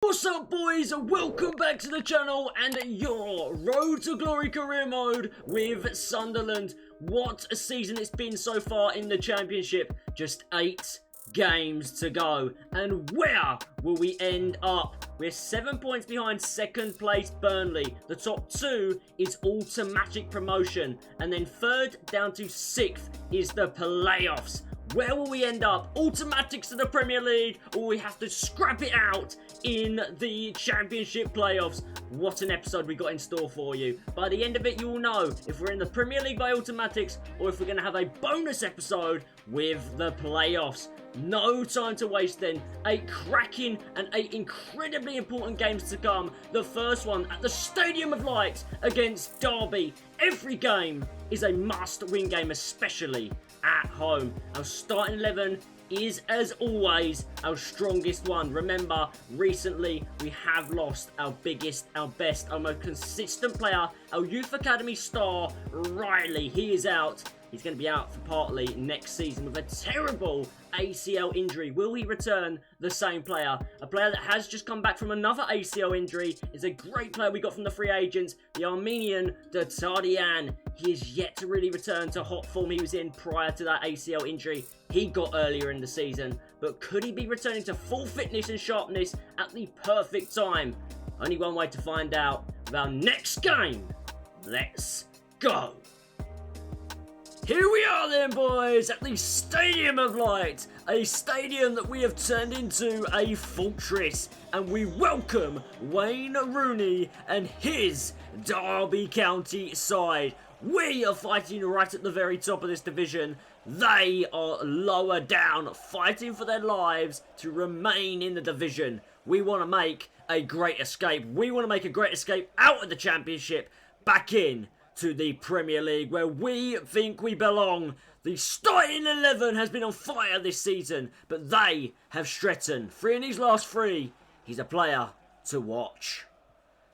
What's up, boys? Welcome back to the channel and your Road to Glory career mode with Sunderland. What a season it's been so far in the Championship. Just 8 games to go. And where will we end up? We're 7 points behind second place Burnley. The top 2 is automatic promotion. And then third down to 6th is the playoffs. Where will we end up? Automatics to the Premier League, or we have to scrap it out in the Championship playoffs? What an episode we got in store for you. By the end of it, you will know if we're in the Premier League by automatics, or if we're going to have a bonus episode with the playoffs. No time to waste then. 8 cracking and 8 incredibly important games to come. The first one at the Stadium of Light against Derby. Every game is a must-win game, especially at home. Our starting 11 is, as always, our strongest one. Remember, recently we have lost our biggest, our best, our most consistent player, our Youth Academy star, Riley. He is out. He's going to be out for partly next season with a terrible ACL injury. Will he return the same player? A player that has just come back from another ACL injury is a great player we got from the free agents, the Armenian Dardian. He is yet to really return to hot form he was in prior to that ACL injury he got earlier in the season. But could he be returning to full fitness and sharpness at the perfect time? Only one way to find out with our next game. Let's go. Here we are then, boys, at the Stadium of Light, a stadium that we have turned into a fortress, and we welcome Wayne Rooney and his Derby County side. We are fighting right at the very top of this division. They are lower down, fighting for their lives to remain in the division. We want to make a great escape. We want to make a great escape out of the Championship, back in to the Premier League, where we think we belong. The starting 11 has been on fire this season, but they have Stretton. 3 in his last 3. He's a player to watch.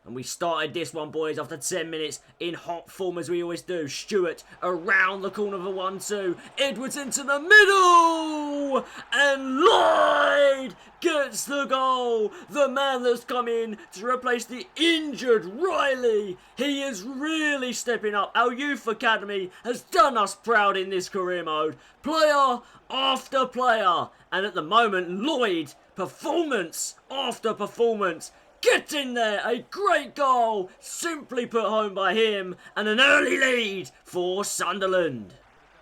And we started this one, boys, after 10 minutes in hot form, as we always do. Stewart around the corner of a 1-2. Edwards into the middle! And Lloyd gets the goal. The man that's come in to replace the injured Riley. He is really stepping up. Our Youth Academy has done us proud in this career mode. Player after player. And at the moment, Lloyd, performance after performance. Get in there, a great goal, simply put home by him, and an early lead for Sunderland.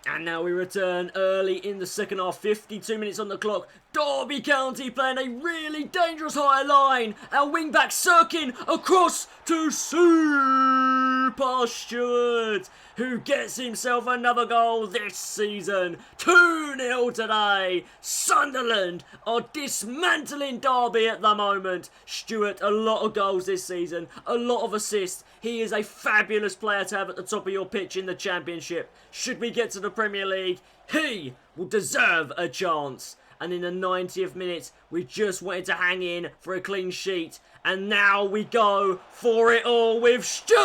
And now we return early in the second half, 52 minutes on the clock. Derby County playing a really dangerous high line. Our wing-back Sirkin across to Super Stewart, who gets himself another goal this season. 2-0 today. Sunderland are dismantling Derby at the moment. Stewart, a lot of goals this season, a lot of assists. He is a fabulous player to have at the top of your pitch in the Championship. Should we get to the Premier League, he will deserve a chance. And in the 90th minute, we just wanted to hang in for a clean sheet. And now we go for it all with Stewart!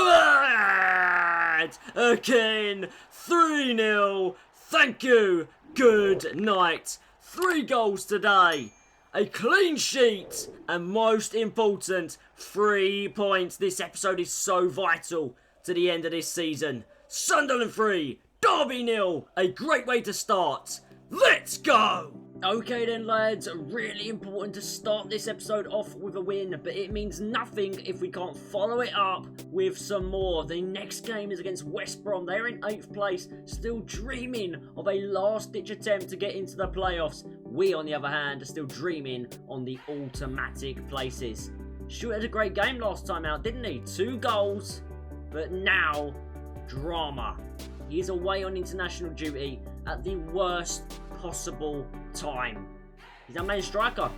Again, 3-0. Thank you. Good night. 3 goals today. A clean sheet. And most important, 3 points. This episode is so vital to the end of this season. Sunderland 3, Derby 0. A great way to start. Let's go! Okay then, lads, really important to start this episode off with a win, but it means nothing if we can't follow it up with some more. The next game is against West Brom. They're in 8th place, still dreaming of a last-ditch attempt to get into the playoffs. We, on the other hand, are still dreaming on the automatic places. Stewart had a great game last time out, didn't he? 2 goals, but now, drama. He is away on international duty at the worst possible time. He's our main striker.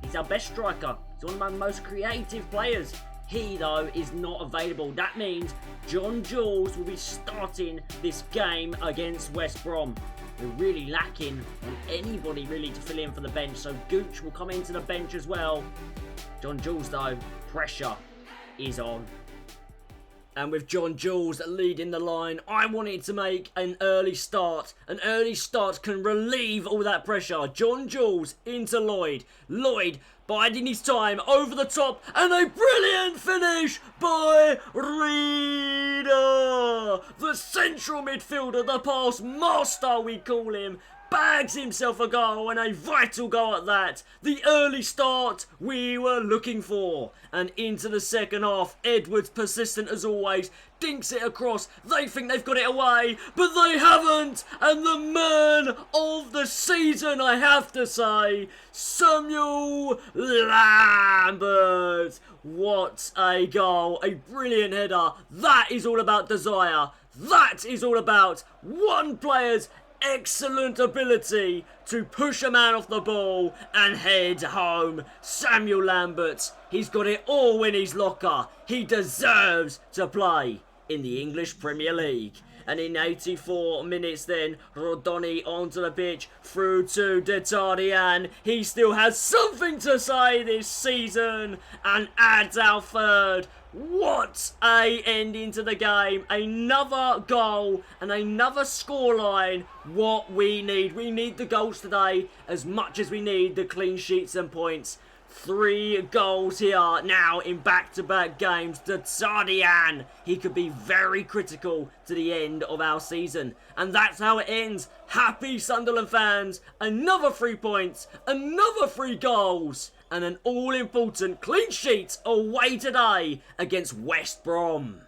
He's our best striker. He's one of my most creative players. He, though, is not available. That means John Jules will be starting this game against West Brom. We're really lacking on anybody really to fill in for the bench, so Gooch will come into the bench as well. John Jules, though, pressure is on. And with John Jules leading the line, I wanted to make an early start. An early start can relieve all that pressure. John Jules into Lloyd. Lloyd biding his time over the top, and a brilliant finish by Reader. The central midfielder, the pass master we call him, bags himself a goal, and a vital goal at that. The early start we were looking for. And into the second half, Edwards, persistent as always, dinks it across. They think they've got it away, but they haven't. And the man of the season, I have to say, Samuel Lambert. What a goal. A brilliant header. That is all about desire. That is all about one player's excellent ability to push a man off the ball and head home. Samuel Lambert, he's got it all in his locker. He deserves to play in the English Premier League. And in 84 minutes then, Rodoni onto the pitch, through to Detardian. He still has something to say this season and adds our third. What a ending to the game. Another goal and another scoreline. What we need the goals today as much as we need the clean sheets and points. 3 goals here now in back-to-back games. Detardian, he could be very critical to the end of our season. And that's how it ends. Happy Sunderland fans. Another 3 points, another 3 goals, and an all-important clean sheet away today against West Brom.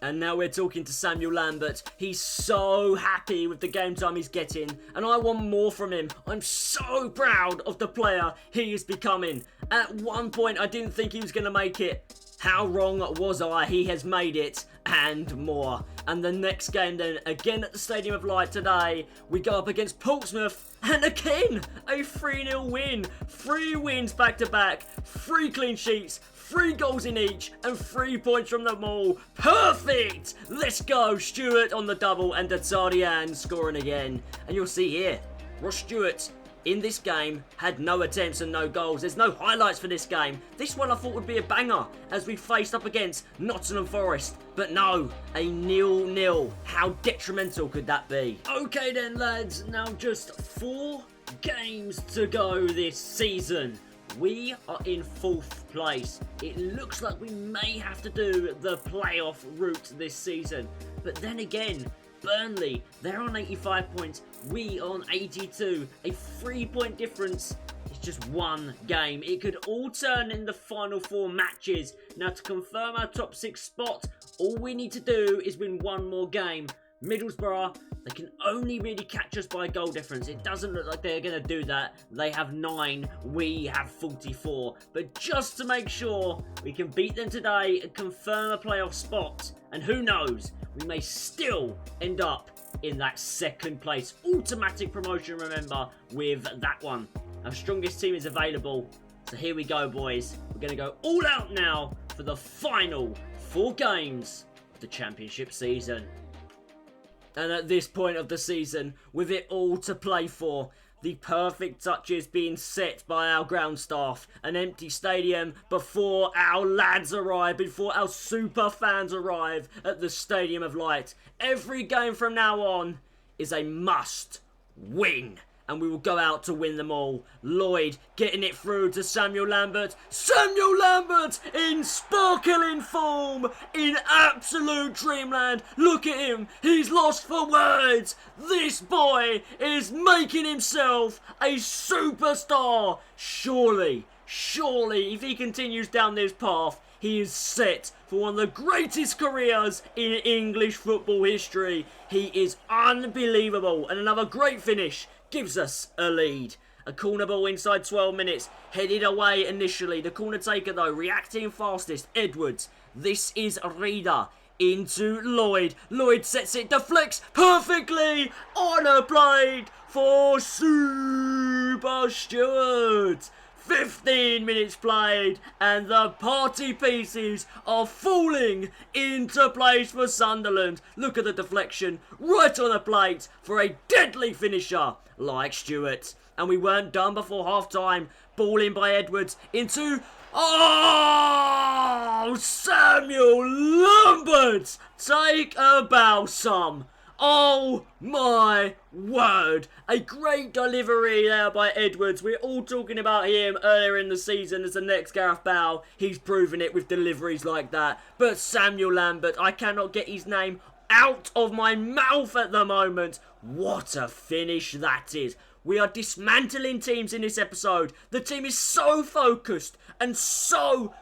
And now we're talking to Samuel Lambert. He's so happy with the game time he's getting, and I want more from him. I'm so proud of the player he is becoming. At one point, I didn't think he was going to make it. How wrong was I? He has made it, and more. And the next game then, again at the Stadium of Light today, we go up against Portsmouth, and again, a 3-0 win. 3 wins back-to-back, 3 clean sheets, 3 goals in each, and 3 points from them all. Perfect! Let's go. Stewart on the double, and Detardian scoring again. And you'll see here, Ross Stewart in this game had no attempts and no goals. There's no highlights for this game. This one I thought would be a banger as we faced up against Nottingham Forest. But no, a 0-0. How detrimental could that be? Okay then lads, now just 4 games to go this season. We are in 4th place. It looks like we may have to do the playoff route this season. But then again, Burnley, they're on 85 points. We are on 82. A 3-point difference. It's just 1 game. It could all turn in the final 4 matches. Now to confirm our top 6 spot, all we need to do is win 1 more game. Middlesbrough, they can only really catch us by goal difference. It doesn't look like they're going to do that. They have 9, we have 44. But just to make sure we can beat them today and confirm a playoff spot. And who knows, we may still end up in that 2nd place. Automatic promotion, remember, with that one. Our strongest team is available. So here we go, boys. We're going to go all out now for the final 4 games of the championship season. And at this point of the season, with it all to play for, the perfect touches being set by our ground staff. An empty stadium before our lads arrive, before our super fans arrive at the Stadium of Light. Every game from now on is a must win. And we will go out to win them all. Lloyd getting it through to Samuel Lambert. Samuel Lambert in sparkling form, in absolute dreamland. Look at him. He's lost for words. This boy is making himself a superstar. Surely, if he continues down this path, he is set for one of the greatest careers in English football history. He is unbelievable. And another great finish gives us a lead. A corner ball inside 12 minutes. Headed away initially. The corner taker though, reacting fastest. Edwards. This is Reader. Into Lloyd. Lloyd sets it, deflects perfectly on a plate for Super Stewart. 15 minutes played and the party pieces are falling into place for Sunderland. Look at the deflection right on the plate for a deadly finisher like Stewart. And we weren't done before half time. Ball in by Edwards into... Oh! Samuel some birds, take a bow some. Oh my word. A great delivery there by Edwards. We're all talking about him earlier in the season as the next Gareth Bale. He's proven it with deliveries like that. But Samuel Lambert, I cannot get his name out of my mouth at the moment. What a finish that is. We are dismantling teams in this episode. The team is so focused and so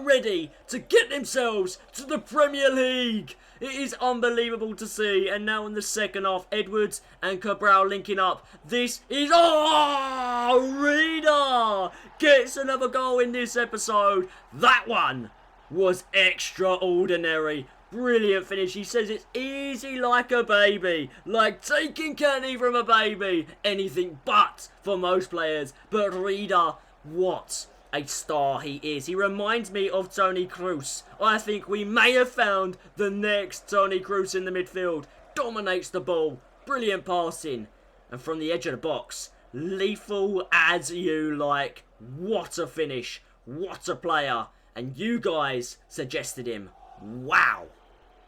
ready to get themselves to the Premier League. It is unbelievable to see. And now in the second half, Edwards and Cabral linking up. This is... Oh! Reader gets another goal in this episode. That one was extraordinary. Brilliant finish. He says it's easy like a baby. Like taking candy from a baby. Anything but for most players. But Reader, what a star he is. He reminds me of Toni Kroos. I think we may have found the next Toni Kroos in the midfield. Dominates the ball. Brilliant passing. And from the edge of the box, lethal as you like. What a finish. What a player. And you guys suggested him. Wow.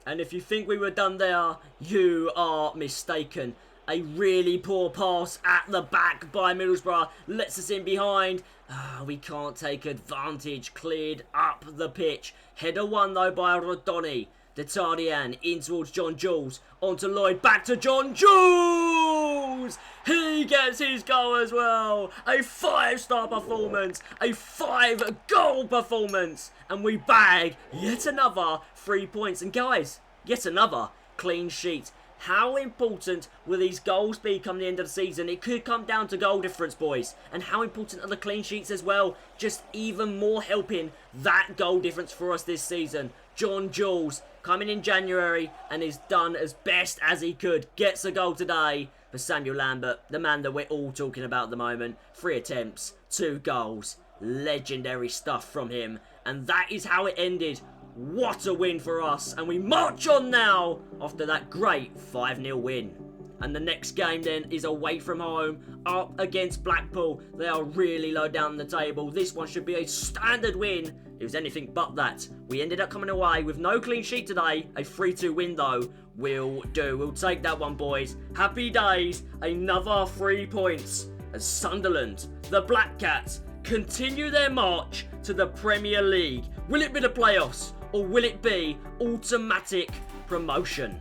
And if you think we were done there, you are mistaken. A really poor pass at the back by Middlesbrough lets us in behind. We can't take advantage. Cleared up the pitch. Header won though by Rodoni. Detardian in towards John Jules. On to Lloyd. Back to John Jules. He gets his goal as well. A 5-star performance. A 5-goal performance. And we bag yet another 3 points. And guys, yet another clean sheet. How important will these goals be come the end of the season? It could come down to goal difference, boys. And how important are the clean sheets as well? Just even more helping that goal difference for us this season. John Jules coming in January and is done as best as he could. Gets a goal today for Samuel Lambert, the man that we're all talking about at the moment. 3 attempts, 2 goals. Legendary stuff from him. And that is how it ended. What a win for us. And we march on now after that great 5-0 win. And the next game then is away from home, up against Blackpool. They are really low down the table. This one should be a standard win. It was anything but that. We ended up coming away with no clean sheet today. A 3-2 win though will do. We'll take that one, boys. Happy days. Another 3 points as Sunderland, the Black Cats, continue their march to the Premier League. Will it be the playoffs or will it be automatic promotion?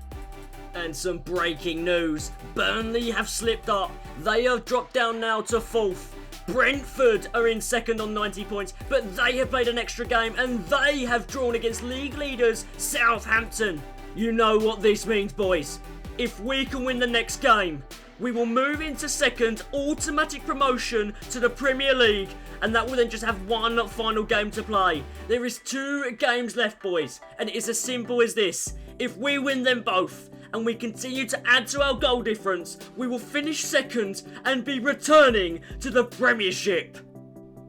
And some breaking news. Burnley have slipped up. They have dropped down now to 4th. Brentford are in 2nd on 90 points, but they have played an extra game and they have drawn against league leaders Southampton. You know what this means, boys. If we can win the next game, we will move into 2nd, automatic promotion to the Premier League, and that will then just have one final game to play. There is 2 games left, boys, and it is as simple as this. If we win them both, and we continue to add to our goal difference, we will finish 2nd and be returning to the Premiership.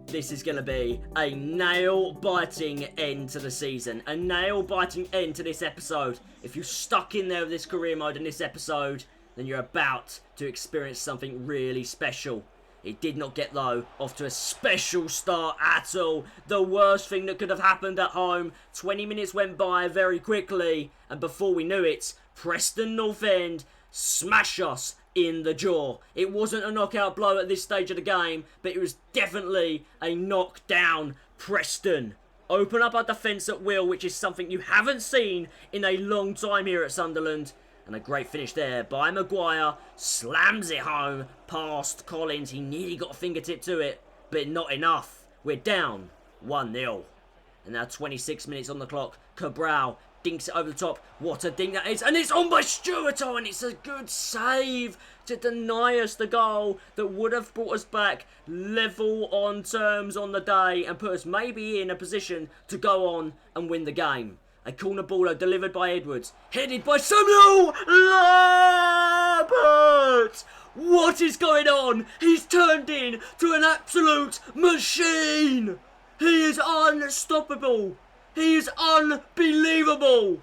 This is going to be a nail-biting end to the season. A nail-biting end to this episode. If you're stuck in there with this career mode in this episode, then you're about to experience something really special. It did not get, though, off to a special start at all. The worst thing that could have happened at home. 20 minutes went by very quickly, and before we knew it, Preston North End smash us in the jaw. It wasn't a knockout blow at this stage of the game, but it was definitely a knockdown. Preston open up our defence at will, which is something you haven't seen in a long time here at Sunderland. And a great finish there by Maguire. Slams it home past Collins. He nearly got a fingertip to it, but not enough. We're down 1-0. And now 26 minutes on the clock. Cabral dinks it over the top. What a dink that is. And it's on by Stewart. Oh, and it's a good save to deny us the goal that would have brought us back level on terms on the day and put us maybe in a position to go on and win the game. A corner baller delivered by Edwards. Headed by Samuel Lambert. What is going on? He's turned into an absolute machine. He is unstoppable. He is unbelievable.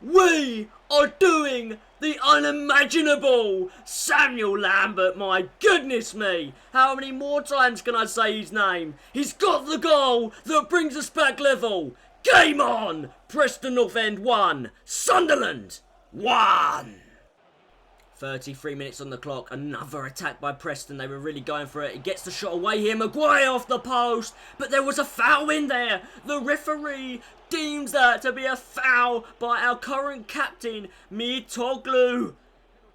We are doing the unimaginable. Samuel Lambert, my goodness me. How many more times can I say his name? He's got the goal that brings us back level. Game on! Preston North End 1, Sunderland 1. 33 minutes on the clock. Another attack by Preston. They were really going for it. He gets the shot away here. Maguire off the post. But there was a foul in there. The referee deems that to be a foul by our current captain, Mitoglu.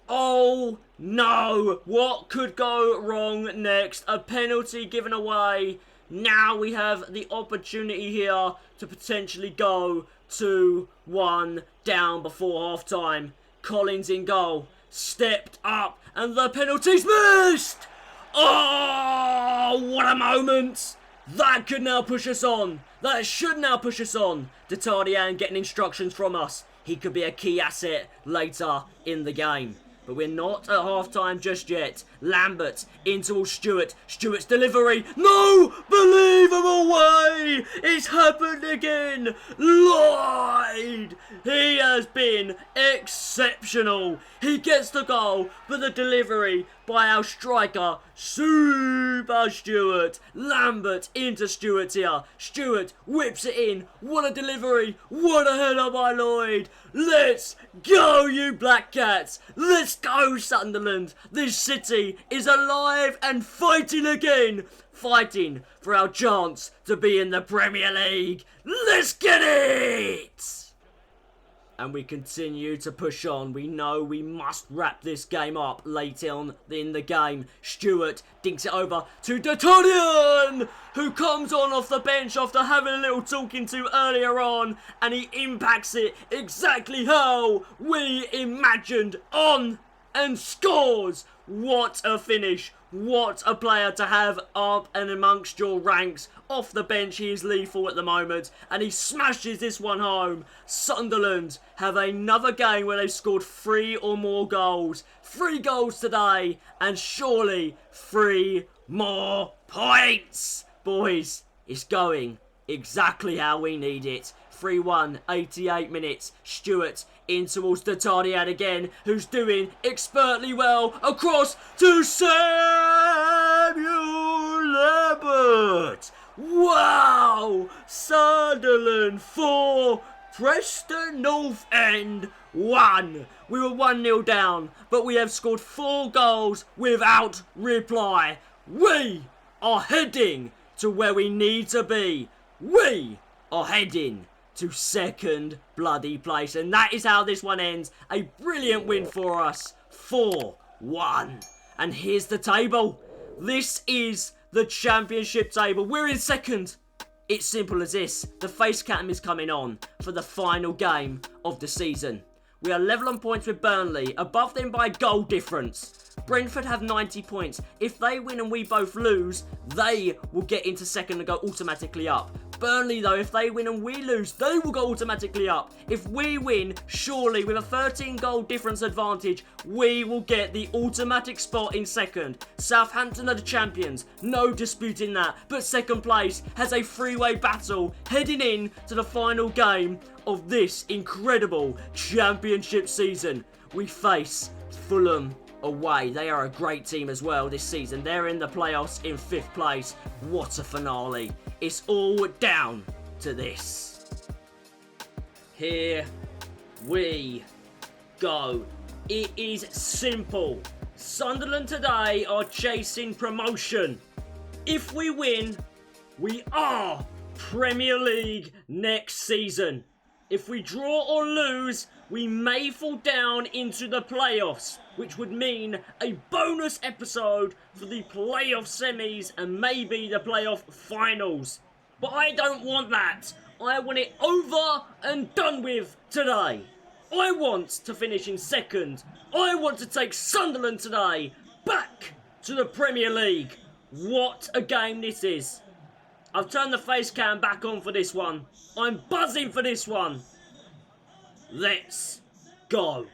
Oh no. What could go wrong next? A penalty given away. Now we have the opportunity here to potentially go 2-1 down before half-time. Collins in goal. Stepped up and the penalty's missed! Oh, what a moment! That could now push us on. That should now push us on. D'Artagnan getting instructions from us. He could be a key asset later in the game. But we're not at half-time just yet. Lambert into Stewart. Stewart's delivery. No! Believable way! It's happened again. Lloyd! He has been exceptional. He gets the goal, but the delivery by our striker, Super Stewart. Lambert into Stewart here. Stewart whips it in. What a delivery. What a header by Lloyd. Let's go, you Black Cats. Let's go, Sunderland. This city is alive and fighting again. Fighting for our chance to be in the Premier League. Let's get it! And we continue to push on. We know we must wrap this game up late on in the game. Stewart dinks it over to D'Artagnan, who comes on off the bench after having a little talking to earlier on, and he impacts it exactly how we imagined on and scores. What a finish. What a player to have up and amongst your ranks. Off the bench, he is lethal at the moment, and he smashes this one home. Sunderland have another game where they've scored 3 or more goals. 3 goals today, and surely 3 more points. Boys, it's going exactly how we need it. 3-1, 88 minutes. Stewart in towards D'Artagnan again, who's doing expertly well. Across to Samuel Lambert. Wow! Sunderland 4, Preston North End 1. We were 1-0 down, but we have scored 4 goals without reply. We are heading to where we need to be. We are heading to second bloody place. And that is how this one ends. A brilliant win for us. 4-1. And here's the table. This is the championship table. We're in second. It's simple as this. The face cam is coming on for the final game of the season. We are level on points with Burnley, above them by goal difference. Brentford have 90 points. If they win and we both lose, they will get into second and go automatically up. Burnley, though, if they win and we lose, they will go automatically up. If we win, surely with a 13 goal difference advantage, we will get the automatic spot in second. Southampton are the champions, no disputing that. But second place has a 3-way battle heading in to the final game of this incredible championship season. We face Fulham away. They are a great team as well this season. They're in the playoffs in 5th place. What a finale. It's all down to this. Here we go. It is simple. Sunderland today are chasing promotion. If we win, we are Premier League next season. If we draw or lose, we may fall down into the playoffs, which would mean a bonus episode for the playoff semis and maybe the playoff finals. But I don't want that. I want it over and done with today. I want to finish in second. I want to take Sunderland today back to the Premier League. What a game this is. I've turned the face cam back on for this one. I'm buzzing for this one. Let's go.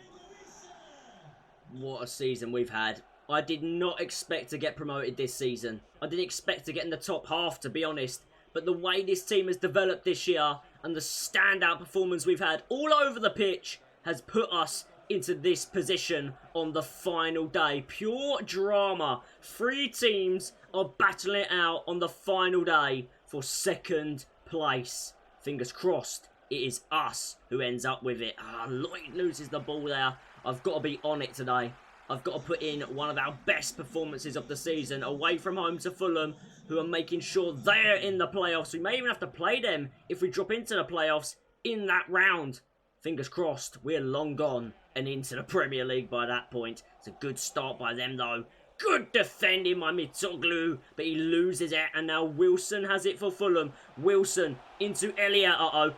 What a season we've had. I did not expect to get promoted this season. I didn't expect to get in the top half, to be honest. But the way this team has developed this year and the standout performance we've had all over the pitch has put us into this position on the final day. Pure drama. 3 teams are battling it out on the final day for second place. Fingers crossed it is us who ends up with it. Lloyd loses the ball there. I've got to be on it today. I've got to put in one of our best performances of the season away from home to Fulham, who are making sure they're in the playoffs. We may even have to play them if we drop into the playoffs in that round. Fingers crossed, we're long gone and into the Premier League by that point. It's a good start by them though. Good defending by Mitoglu, but he loses it, and now Wilson has it for Fulham. Wilson into Elliott.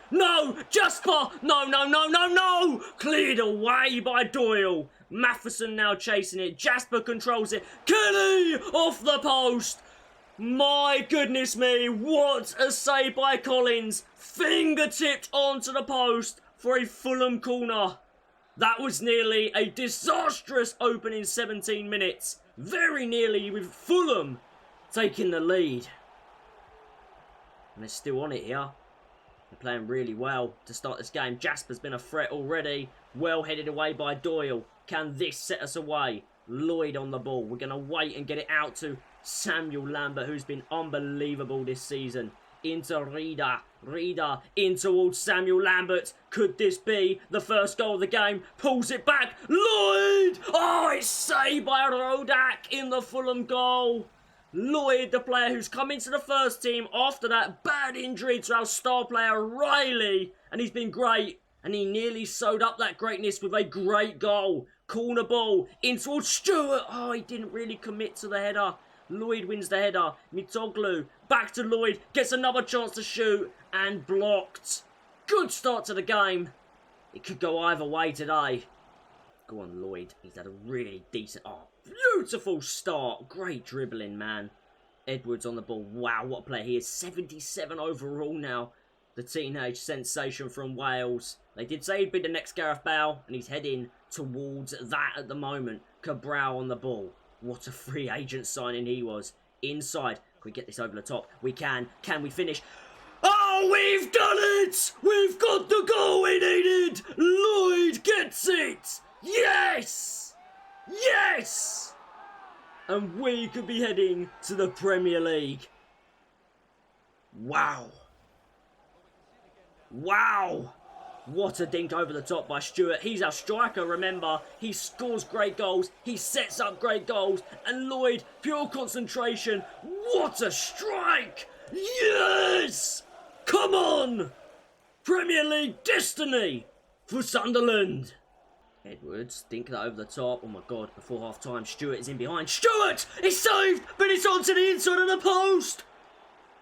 No! Jasper! No! Cleared away by Doyle. Matheson now chasing it. Jasper controls it. Kelly off the post. My goodness me, what a save by Collins. Fingertipped onto the post for a Fulham corner. That was nearly a disastrous opening 17 minutes. Very nearly with Fulham taking the lead. And they're still on it here. They're playing really well to start this game. Jasper's been a threat already. Well headed away by Doyle. Can this set us away? Lloyd on the ball. We're going to wait and get it out to Samuel Lambert, who's been unbelievable this season. Into Reader. Reader in towards Samuel Lambert. Could this be the first goal of the game? Pulls it back. Lloyd! Oh, it's saved by Rodak in the Fulham goal. Lloyd, the player who's come into the first team after that bad injury to our star player Riley. And he's been great. And he nearly sewed up that greatness with a great goal. Corner ball in towards Stewart. Oh, he didn't really commit to the header. Lloyd wins the header. Mitoglu back to Lloyd. Gets another chance to shoot. And blocked. Good start to the game. It could go either way today. Go on, Lloyd. He's had a really decent... Oh, beautiful start. Great dribbling, man. Edwards on the ball. Wow, what a player he is. 77 overall now. The teenage sensation from Wales. They did say he'd be the next Gareth Bale. And he's heading towards that at the moment. Cabral on the ball. What a free agent signing he was. Inside. Can we get this over the top? We can. Can we finish? Oh, we've done it! We've got the goal we needed! Lloyd gets it! Yes! Yes! And we could be heading to the Premier League. Wow. Wow! What a dink over the top by Stewart. He's our striker, remember. He scores great goals. He sets up great goals. And Lloyd, pure concentration. What a strike! Yes! Come on! Premier League destiny for Sunderland. Edwards, dink that over the top. Oh my God, before half time, Stewart is in behind. Stewart! It's saved, but it's onto the inside of the post.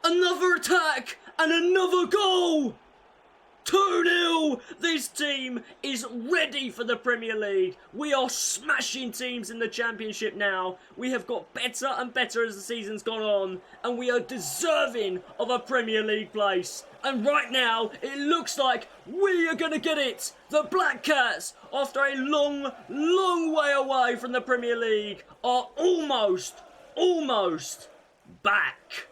Another attack and another goal. 2-0! This team is ready for the Premier League. We are smashing teams in the Championship now. We have got better and better as the season's gone on. And we are deserving of a Premier League place. And right now, it looks like we are going to get it. The Black Cats, after a long, long way away from the Premier League, are almost back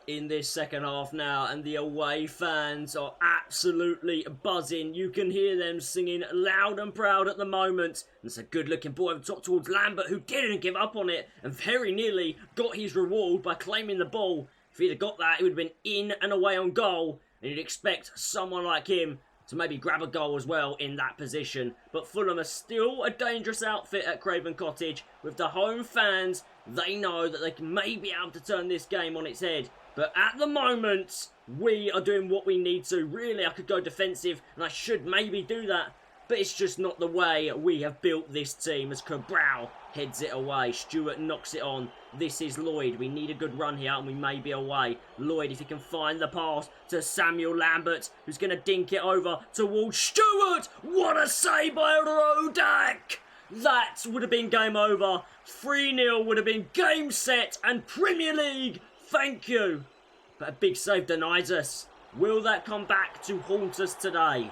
in this second half now, and the away fans are absolutely buzzing. You can hear them singing loud and proud at the moment. And it's a good looking ball over top towards Lambert, who didn't give up on it and very nearly got his reward by claiming the ball. If he'd have got that, it would have been in and away on goal, and you'd expect someone like him to maybe grab a goal as well in that position. But Fulham are still a dangerous outfit at Craven Cottage. With the home fans, they know that they may be able to turn this game on its head. But at the moment, we are doing what we need to. Really, I could go defensive, and I should maybe do that. But it's just not the way we have built this team, as Cabral heads it away. Stewart knocks it on. This is Lloyd. We need a good run here, and we may be away. Lloyd, if he can find the pass to Samuel Lambert, who's going to dink it over towards Stewart. What a save by Rodak! That would have been game over. 3-0 would have been game set and Premier League. Thank you. But a big save denies us. Will that come back to haunt us today?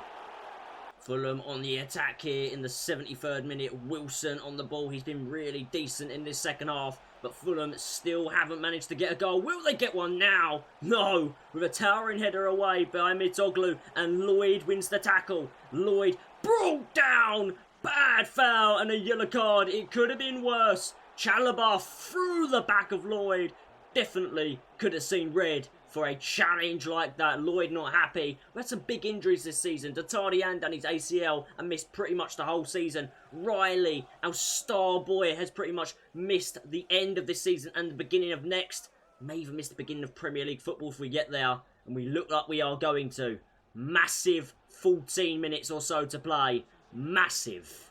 Fulham on the attack here in the 73rd minute. Wilson on the ball. He's been really decent in this second half. But Fulham still haven't managed to get a goal. Will they get one now? No. With a towering header away by Mitoglu. And Lloyd wins the tackle. Lloyd brought down. Bad foul and a yellow card. It could have been worse. Chalobah through the back of Lloyd. Definitely could have seen red for a challenge like that. Lloyd not happy. We had some big injuries this season. Datadian done his ACL and missed pretty much the whole season. Riley, our star boy, has pretty much missed the end of this season and the beginning of next. May even miss the beginning of Premier League football if we get there. And we look like we are going to. Massive 14 minutes or so to play. Massive.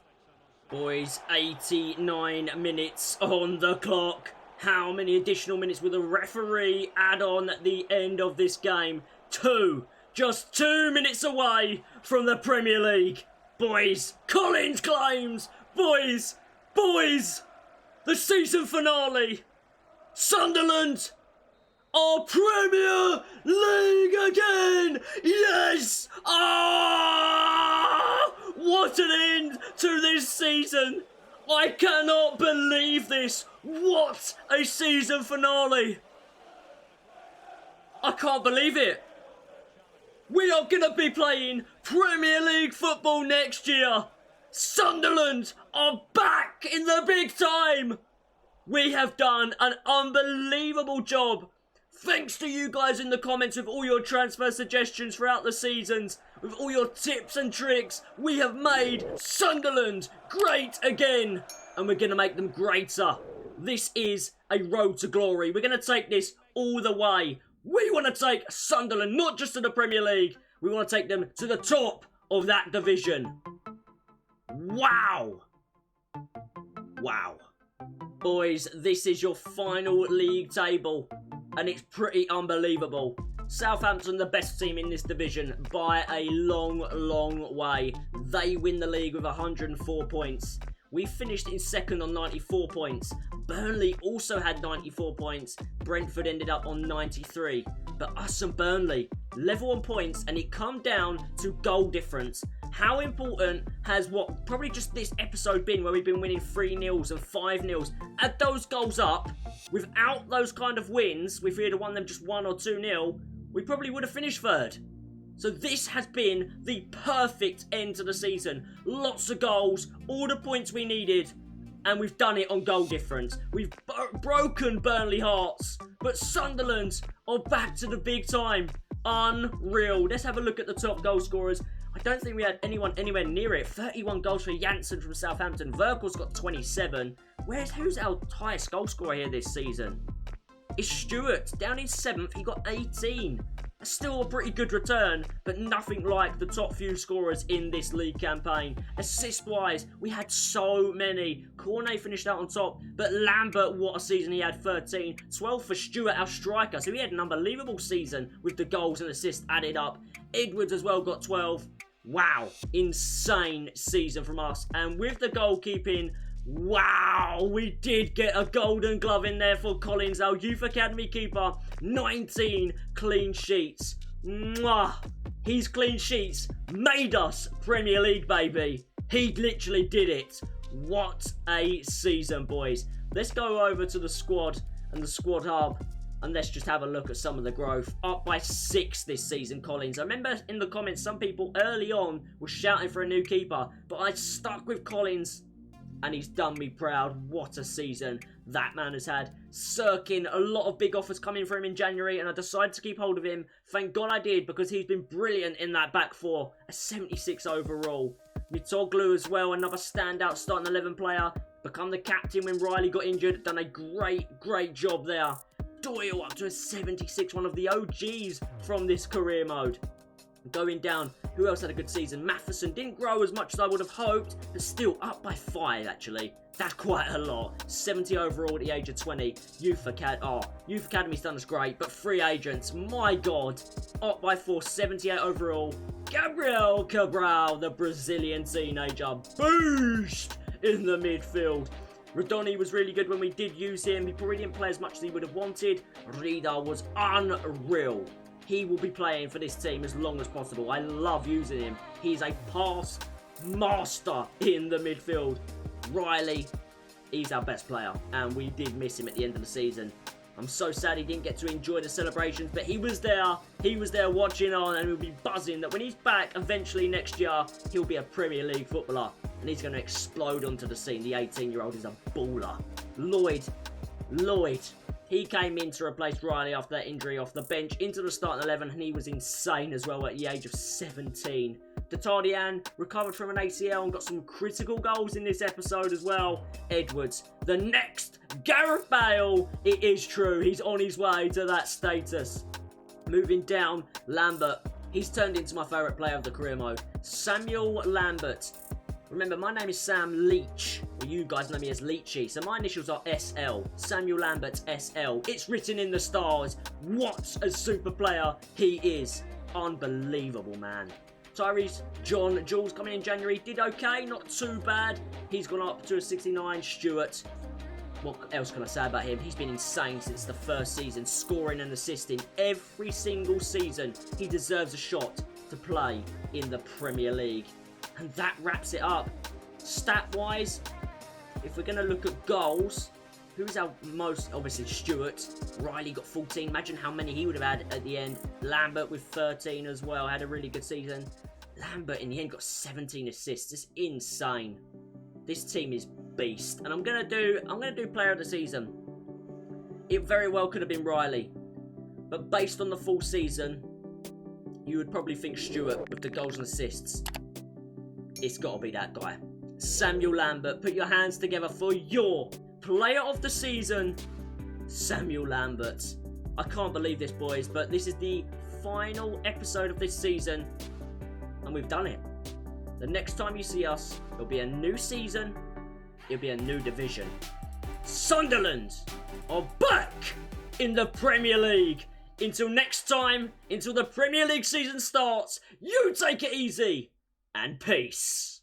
Boys, 89 minutes on the clock. How many additional minutes will the referee add on at the end of this game? 2. Just 2 minutes away from the Premier League. Boys, Collins claims. Boys, the season finale. Sunderland are Premier League again. Yes. What an end to this season. I cannot believe this. What a season finale. I can't believe it. We are going to be playing Premier League football next year. Sunderland are back in the big time. We have done an unbelievable job. Thanks to you guys in the comments with all your transfer suggestions throughout the seasons. With all your tips and tricks, we have made Sunderland great again. And we're going to make them greater. This is a road to glory. We're going to take this all the way. We want to take Sunderland not just to the Premier League. We want to take them to the top of that division. Wow. Wow. Boys, this is your final league table. And it's pretty unbelievable. Southampton, the best team in this division by a long, long way. They win the league with 104 points. We finished in second on 94 points. Burnley also had 94 points. Brentford ended up on 93. But us and Burnley, level on points, and it come down to goal difference. How important has what probably just this episode been, where we've been winning 3-0s and 5-0s? Add those goals up. Without those kind of wins, if we had won them just 1 or 2-0, we probably would have finished third. So this has been the perfect end to the season. Lots of goals, all the points we needed, and we've done it on goal difference. We've broken Burnley hearts, but Sunderland are back to the big time. Unreal. Let's have a look at the top goal scorers. I don't think we had anyone anywhere near it. 31 goals for Janssen from Southampton. Verkel's got 27. Who's our highest goal scorer here this season? It's Stewart. Down in 7th, he got 18. Still a pretty good return, but nothing like the top few scorers in this league campaign. Assist-wise, we had so many. Cornet finished out on top, but Lambert, what a season he had, 13. 12 for Stewart, our striker, so he had an unbelievable season with the goals and assists added up. Edwards as well got 12. Wow, insane season from us. And with the goalkeeping, wow, we did get a golden glove in there for Collins, our youth academy keeper. 19 clean sheets. Mwah. His clean sheets made us Premier League, baby. He literally did it. What a season, boys. Let's go over to the squad and the squad hub, and let's just have a look at some of the growth. Up by 6 this season, Collins. I remember in the comments some people early on were shouting for a new keeper, but I stuck with Collins, and he's done me proud. What a season that man has had. Sirkin, a lot of big offers coming for him in January, and I decided to keep hold of him. Thank God I did, because he's been brilliant in that back four. A 76 overall. Mitoglu as well, another standout starting 11 player. Become the captain when Riley got injured. Done a great job there. Doyle up to a 76, one of the OGs from this career mode. Going down, who else had a good season? Matheson didn't grow as much as I would have hoped, but still up by 5 actually. That's quite a lot. 70 overall at the age of 20. Youth Academy's done us great, but free agents, my God. Up by 4, 78 overall. Gabriel Cabral, the Brazilian teenager. Boost in the midfield. Rodoni was really good when we did use him. He probably didn't play as much as he would have wanted. Rida was unreal. He will be playing for this team as long as possible. I love using him. He's a pass master in the midfield. Riley, he's our best player, and we did miss him at the end of the season. I'm so sad he didn't get to enjoy the celebrations, but he was there. He was there watching on, and we'll be buzzing that when he's back eventually next year, he'll be a Premier League footballer, and he's going to explode onto the scene. The 18-year-old is a baller. Lloyd, He came in to replace Riley after that injury off the bench into the starting 11, and he was insane as well at the age of 17. D'Artagnan recovered from an ACL and got some critical goals in this episode as well. Edwards, the next Gareth Bale. It is true, he's on his way to that status. Moving down, Lambert. He's turned into my favourite player of the career mode. Samuel Lambert. Remember, my name is Sam Leach. Well, you guys know me as Leachy. So my initials are SL. Samuel Lambert, SL. It's written in the stars. What a super player he is. Unbelievable, man. Tyrese John Jules coming in January. Did okay, not too bad. He's gone up to a 69. Stuart. What else can I say about him? He's been insane since the first season, scoring and assisting every single season. He deserves a shot to play in the Premier League. And that wraps it up. Stat-wise, if we're going to look at goals, who's our most? Obviously, Stuart. Riley got 14. Imagine how many he would have had at the end. Lambert with 13 as well. Had a really good season. Lambert, in the end, got 17 assists. It's insane. This team is beast. And I'm gonna do player of the season. It very well could have been Riley. But based on the full season, you would probably think Stuart with the goals and assists. It's got to be that guy. Samuel Lambert. Put your hands together for your player of the season, Samuel Lambert. I can't believe this, boys, but this is the final episode of this season, and we've done it. The next time you see us, it'll be a new season, it'll be a new division. Sunderland are back in the Premier League. Until next time, until the Premier League season starts, you take it easy. And peace.